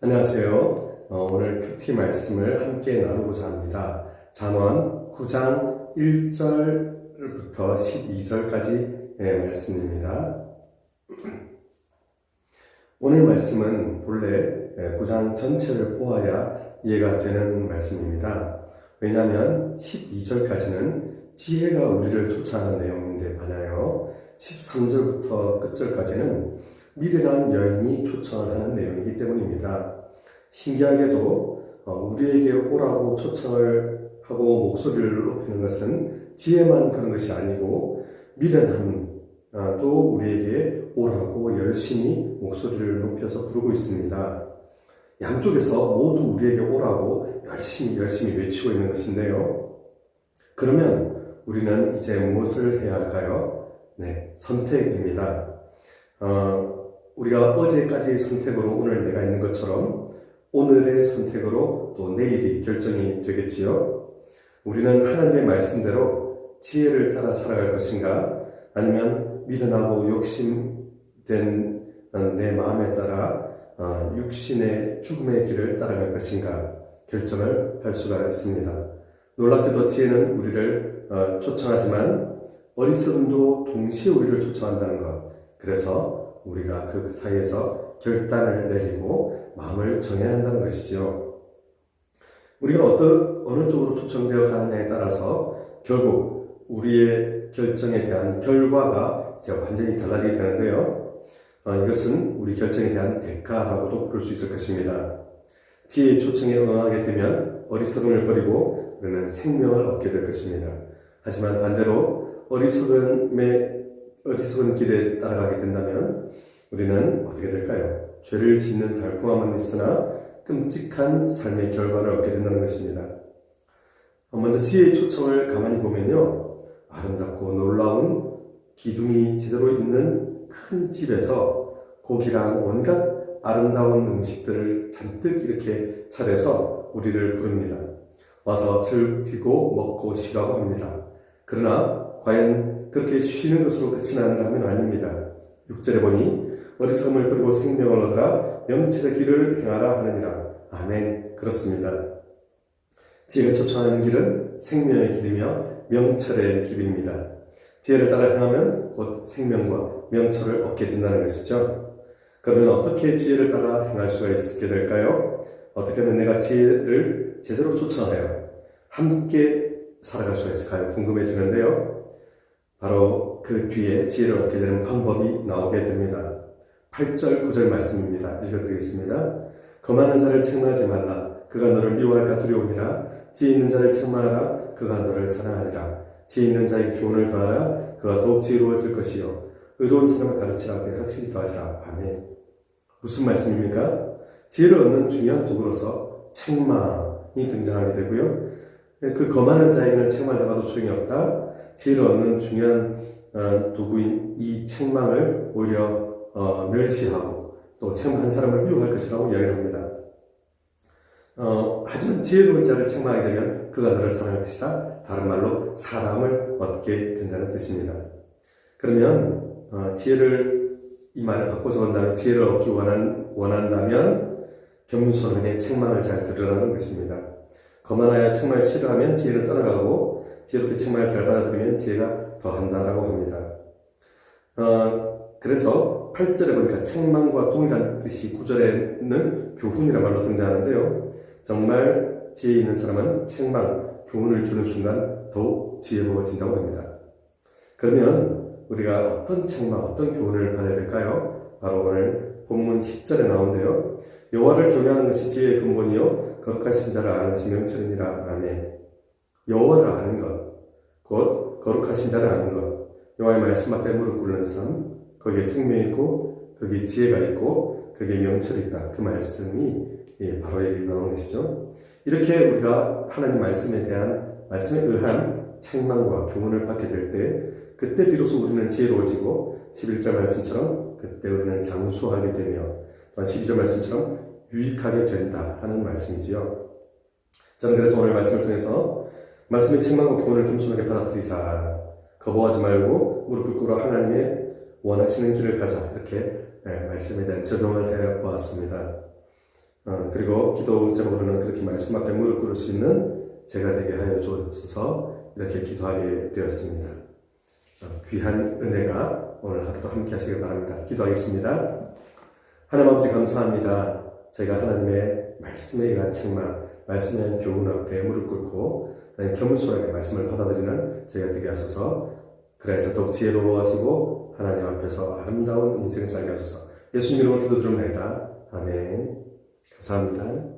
안녕하세요. 오늘 큐티 말씀을 함께 나누고자 합니다. 잠언 9장 1절부터 12절까지 말씀입니다. 오늘 말씀은 본래 9장 전체를 보아야 이해가 되는 말씀입니다. 왜냐하면 12절까지는 지혜가 우리를 쫓아가는 내용인데 반하여 13절부터 끝절까지는 미련한 여인이 초청을 하는 내용이기 때문입니다. 신기하게도 우리에게 오라고 초청을 하고 목소리를 높이는 것은 지혜만 그런 것이 아니고 미련함도 우리에게 오라고 열심히 목소리를 높여서 부르고 있습니다. 양쪽에서 모두 우리에게 오라고 열심히 외치고 있는 것인데요. 그러면 우리는 이제 무엇을 해야 할까요? 네, 선택입니다. 우리가 어제까지의 선택으로 오늘 내가 있는 것처럼 오늘의 선택으로 또 내일이 결정이 되겠지요. 우리는 하나님의 말씀대로 지혜를 따라 살아갈 것인가, 아니면 미련하고 욕심된 내 마음에 따라 육신의 죽음의 길을 따라갈 것인가 결정을 할 수가 있습니다. 놀랍게도 지혜는 우리를 초청하지만 어리석음도 동시에 우리를 초청한다는 것. 그래서 우리가 그 사이에서 결단을 내리고 마음을 정해야 한다는 것이죠. 우리가 어느 쪽으로 초청되어 가느냐에 따라서 결국 우리의 결정에 대한 결과가 이제 완전히 달라지게 되는데요. 이것은 우리 결정에 대한 대가라고도 부를 수 있을 것입니다. 지혜의 초청에 응하게 되면 어리석음을 버리고 우리는 생명을 얻게 될 것입니다. 하지만 반대로 어리석은 길에 따라가게 된다면 우리는 어떻게 될까요? 죄를 짓는 달콤함은 있으나 끔찍한 삶의 결과를 얻게 된다는 것입니다. 먼저 지혜의 초청을 가만히 보면요, 아름답고 놀라운 기둥이 제대로 있는 큰 집에서 고기랑 온갖 아름다운 음식들을 잔뜩 이렇게 차려서 우리를 부릅니다. 와서 즐기고 먹고 쉬라고 합니다. 그러나 과연 그렇게 쉬는 것으로 끝이 나는가 하면 아닙니다. 6절에 보니 어리석음을 버리고 생명을 얻으라, 명철의 길을 행하라 하느니라. 아멘. 그렇습니다. 지혜가 초청하는 길은 생명의 길이며 명철의 길입니다. 지혜를 따라 행하면 곧 생명과 명철을 얻게 된다는 것이죠. 그러면 어떻게 지혜를 따라 행할 수가 있게 될까요? 어떻게 하면 내가 지혜를 제대로 초청하여 함께 살아갈 수가 있을까요? 궁금해지는데요. 바로 그 뒤에 지혜를 얻게 되는 방법이 나오게 됩니다. 8절, 9절 말씀입니다. 읽어드리겠습니다. 거만한 자를 책망하지 말라. 그가 너를 미워할까 두려우니라. 지혜 있는 자를 책망하라. 그가 너를 사랑하리라. 지혜 있는 자에게 교훈을 더하라. 그가 더욱 지혜로워질 것이요. 의로운 사람을 가르치라. 그의 확실히 더하리라. 아멘. 무슨 말씀입니까? 지혜를 얻는 중요한 도구로서 책망이 등장하게 되고요. 그 거만한 자에게는 책망을 해봐도 소용이 없다. 지혜를 얻는 중요한 도구인 이 책망을 오히려 멸시하고 또 책망한 사람을 미워할 것이라고 이야기를 합니다. 하지만 지혜로운 자를 책망하게 되면 그가 너를 사랑할 것이다. 다른 말로 사랑을 얻게 된다는 뜻입니다. 그러면 이 말을 바꿔서 본다면 지혜를 얻기 원한다면 겸손하게 책망을 잘 들으라는 것입니다. 거만하여 책망을 싫어하면 지혜를 떠나가고 지혜롭게 책망을 잘 받아들이면 지혜가 더한다라고 합니다. 그래서 8절에 보니까 책망과 동일한 뜻이 9절에는 교훈이라는 말로 등장하는데요. 정말 지혜 있는 사람은 책망, 교훈을 주는 순간 더욱 지혜로워진다고 합니다. 그러면 우리가 어떤 책망, 어떤 교훈을 받아야 될까요? 바로 오늘 본문 10절에 나오는데요. 여호와를 경외하는 것이 지혜의 근본이요 거룩하신 자를 아는 것이 명철이니라. 아멘. 여호와를 아는 것, 곧 거룩하신 자를 아는 것, 여호와의 말씀 앞에 무릎 꿇는 삶, 거기에 생명이 있고 거기에 지혜가 있고 거기에 명철이 있다. 그 말씀이 바로 여기 나오는 것이죠. 이렇게 우리가 하나님 말씀에 의한 책망과 교훈을 받게 될 때 그때 비로소 우리는 지혜로워지고 11절 말씀처럼 그때 우리는 장수하게 되며 또한 12절 말씀처럼 유익하게 된다 하는 말씀이지요. 저는 그래서 오늘 말씀을 통해서 말씀의 책망과 교훈을 겸손하게 받아들이자, 거부하지 말고 무릎 꿇고 하나님의 원하시는 길을 가자, 이렇게 말씀에 대한 적용을 해보았습니다. 그리고 기도 제목으로는 그렇게 말씀 앞에 무릎 꿇을 수 있는 제가 되게 하여 주옵소서 이렇게 기도하게 되었습니다. 귀한 은혜가 오늘 하루도 함께 하시길 바랍니다. 기도하겠습니다. 하나님 아버지 감사합니다. 저희가 하나님의 말씀에 의한 책망, 말씀에 의한 교훈 앞에 무릎 꿇고 겸손하게 말씀을 받아들이는 저희가 되게 하소서. 그래서 더욱 지혜로워하시고 하나님 앞에서 아름다운 인생 살게 하소서. 예수님 이름으로 기도드립니다. 아멘. 감사합니다.